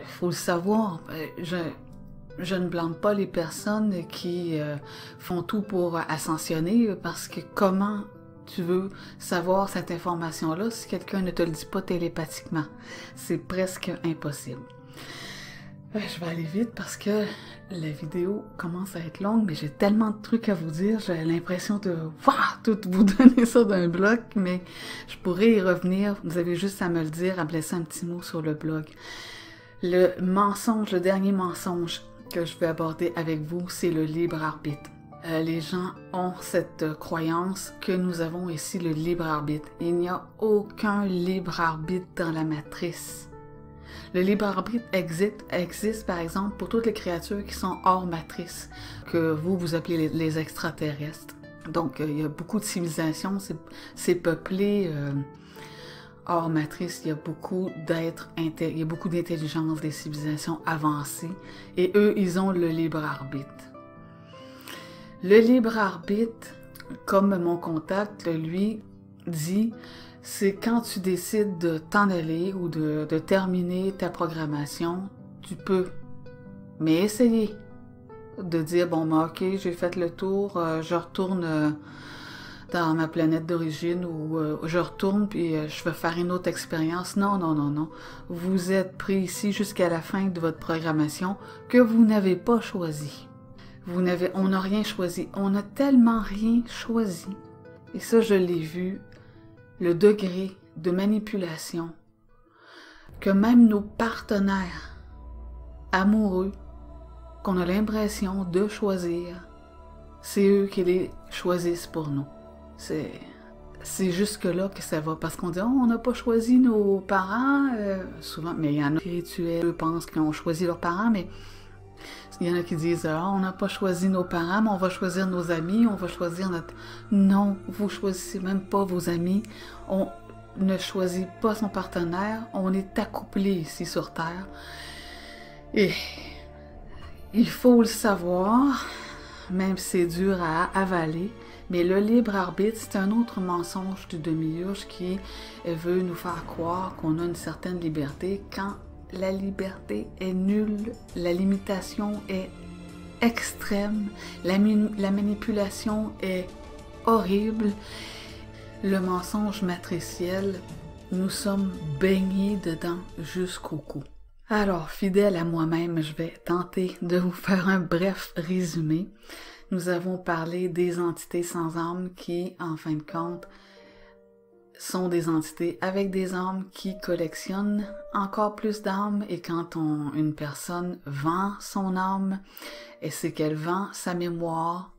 faut le savoir. Je ne blâme pas les personnes qui font tout pour ascensionner, parce que comment tu veux savoir cette information-là si quelqu'un ne te le dit pas télépathiquement? C'est presque impossible. Je vais aller vite parce que la vidéo commence à être longue, mais j'ai tellement de trucs à vous dire, j'ai l'impression de tout vous donner ça d'un bloc, mais je pourrais y revenir. Vous avez juste à me le dire, à me laisser un petit mot sur le blog. Le mensonge, le dernier mensonge que je vais aborder avec vous, c'est le libre arbitre. Les gens ont cette croyance que nous avons ici le libre arbitre. Il n'y a aucun libre arbitre dans la matrice. Le libre arbitre existe, par exemple, pour toutes les créatures qui sont hors matrice, que vous appelez les extraterrestres. Donc, il y a beaucoup de civilisations, c'est peuplé hors matrice, il y a beaucoup d'êtres, il y a beaucoup d'intelligence, des civilisations avancées, et eux, ils ont le libre arbitre. Le libre arbitre, comme mon contact, lui, dit... c'est quand tu décides de t'en aller ou de terminer ta programmation, tu peux. Mais essayer de dire, bon, ben, ok, j'ai fait le tour, je retourne dans ma planète d'origine ou je retourne puis je vais faire une autre expérience. Non, non, non, non. Vous êtes pris ici jusqu'à la fin de votre programmation que vous n'avez pas choisi. On n'a rien choisi. On n'a tellement rien choisi. Et ça, je l'ai vu. Le degré de manipulation que même nos partenaires amoureux, qu'on a l'impression de choisir, c'est eux qui les choisissent pour nous. C'est jusque-là que ça va, parce qu'on dit « Oh, on n'a pas choisi nos parents souvent, mais il y en a qui rituels, eux pensent qu'ils ont choisi leurs parents, mais il y en a qui disent « Ah, on n'a pas choisi nos parents, mais on va choisir nos amis, on va choisir notre... » Non, vous choisissez même pas vos amis. On ne choisit pas son partenaire. On est accouplé ici sur Terre. Et il faut le savoir, même si c'est dur à avaler, mais le libre arbitre, c'est un autre mensonge du demi-urge qui veut nous faire croire qu'on a une certaine liberté quand la liberté est nulle, la limitation est extrême, la manipulation est horrible. Le mensonge matriciel, nous sommes baignés dedans jusqu'au cou. Alors, fidèle à moi-même, je vais tenter de vous faire un bref résumé. Nous avons parlé des entités sans âme qui, en fin de compte, sont des entités avec des âmes qui collectionnent encore plus d'âmes, et quand une personne vend son âme, c'est qu'elle vend sa mémoire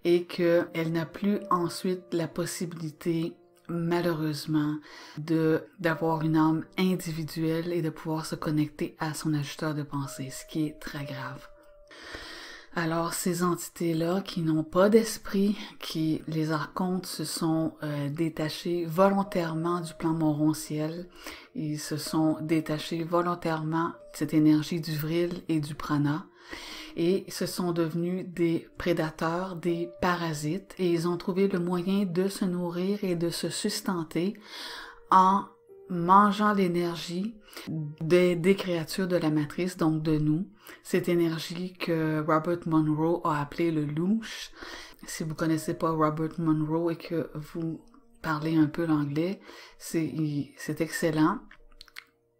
et qu'elle n'a plus ensuite la possibilité, malheureusement, d'avoir une âme individuelle et de pouvoir se connecter à son ajusteur de pensée, ce qui est très grave. Alors, ces entités-là qui n'ont pas d'esprit, les archontes se sont détachés volontairement du plan Monron-Ciel, ils se sont détachés volontairement de cette énergie du vril et du prana, et se sont devenus des prédateurs, des parasites, et ils ont trouvé le moyen de se nourrir et de se sustenter en mangeant l'énergie des créatures de la matrice, donc de nous, cette énergie que Robert Monroe a appelée le louche. Si vous connaissez pas Robert Monroe et que vous parlez un peu l'anglais, c'est excellent.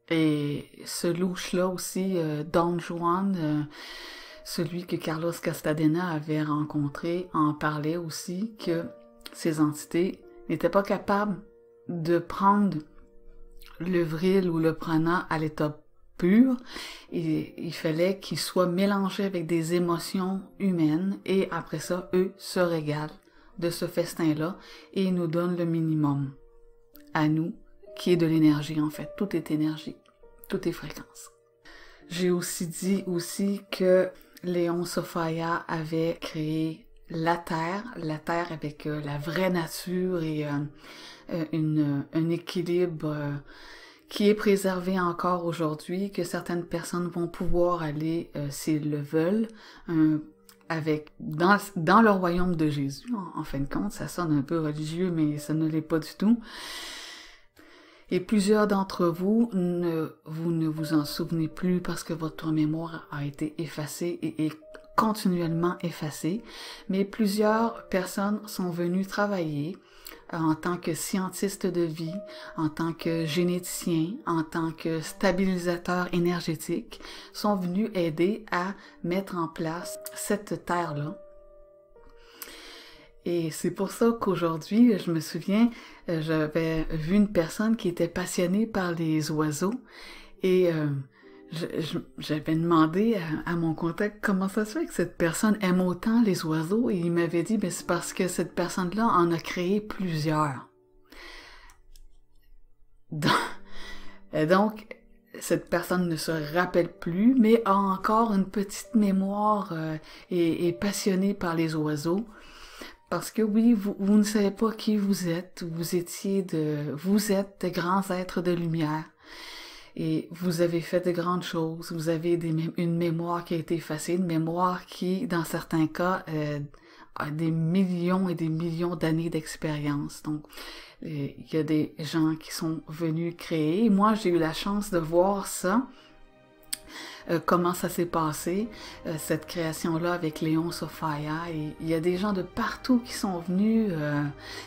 Et ce louche-là aussi, Don Juan, celui que Carlos Castadena avait rencontré, en parlait aussi, que ces entités n'étaient pas capables de prendre le vril ou le prana à l'état pur, et il fallait qu'il soit mélangé avec des émotions humaines, et après ça, eux se régalent de ce festin-là et nous donnent le minimum à nous, qui est de l'énergie en fait. Tout est énergie, tout est fréquence. J'ai aussi dit que Léon Sophia avait créé la Terre avec la vraie nature et un équilibre qui est préservé encore aujourd'hui, que certaines personnes vont pouvoir aller, s'ils le veulent, dans le royaume de Jésus, en fin de compte. Ça sonne un peu religieux, mais ça ne l'est pas du tout. Et plusieurs d'entre vous ne vous en souvenez plus parce que votre mémoire a été effacée et est continuellement effacée. Mais plusieurs personnes sont venues travailler en tant que scientiste de vie, en tant que généticien, en tant que stabilisateur énergétique, sont venus aider à mettre en place cette terre-là. Et c'est pour ça qu'aujourd'hui, je me souviens, j'avais vu une personne qui était passionnée par les oiseaux et j'avais demandé à mon contact comment ça se fait que cette personne aime autant les oiseaux et il m'avait dit, ben c'est parce que cette personne-là en a créé plusieurs. Donc, cette personne ne se rappelle plus, mais a encore une petite mémoire et est passionnée par les oiseaux. Parce que oui, vous ne savez pas qui vous êtes, vous êtes de grands êtres de lumière. Et vous avez fait de grandes choses, vous avez une mémoire qui a été effacée, une mémoire qui, dans certains cas, a des millions et des millions d'années d'expérience. Donc, il y a des gens qui sont venus créer. Moi, j'ai eu la chance de voir ça. Comment ça s'est passé, cette création-là avec Léon Sophia. Et il y a des gens de partout qui sont venus.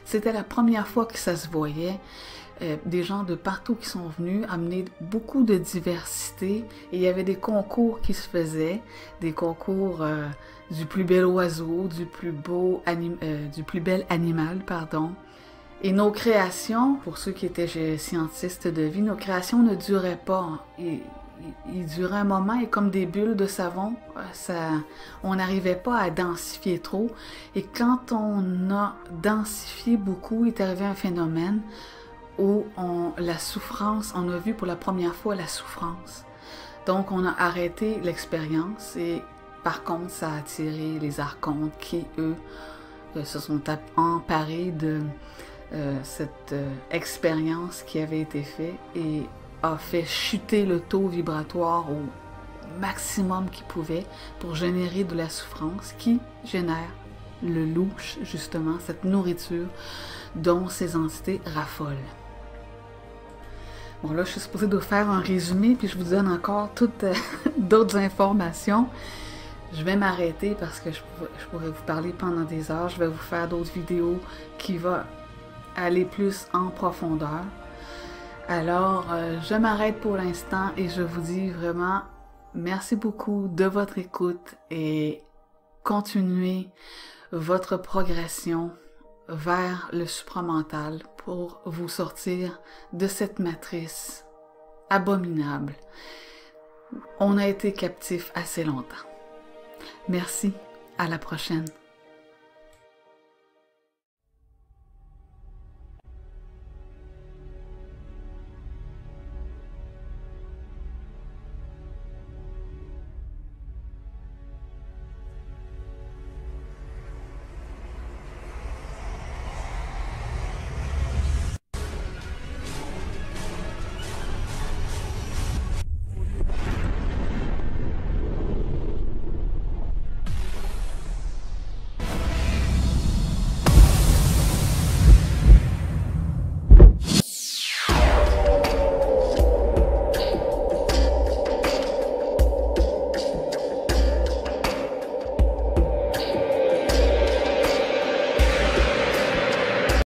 C'était la première fois que ça se voyait. Des gens de partout qui sont venus amener beaucoup de diversité. Et il y avait des concours qui se faisaient, des concours du plus bel oiseau, du plus bel animal, pardon. Et nos créations, pour ceux qui étaient scientistes de vie, nos créations ne duraient pas. Il durait un moment et comme des bulles de savon, on n'arrivait pas à densifier trop. Et quand on a densifié beaucoup, il est arrivé un phénomène où la souffrance, on a vu pour la première fois la souffrance. Donc on a arrêté l'expérience et par contre ça a attiré les archontes qui, eux, se sont emparés de cette expérience qui avait été faite et a fait chuter le taux vibratoire au maximum qu'il pouvait pour générer de la souffrance qui génère le louche, justement, cette nourriture dont ces entités raffolent. Bon, là, je suis supposée de vous faire un résumé, puis je vous donne encore toutes d'autres informations. Je vais m'arrêter parce que je pourrais vous parler pendant des heures. Je vais vous faire d'autres vidéos qui vont aller plus en profondeur. Alors, je m'arrête pour l'instant et je vous dis vraiment merci beaucoup de votre écoute et continuez votre progression vers le supramental pour vous sortir de cette matrice abominable. On a été captifs assez longtemps. Merci, à la prochaine.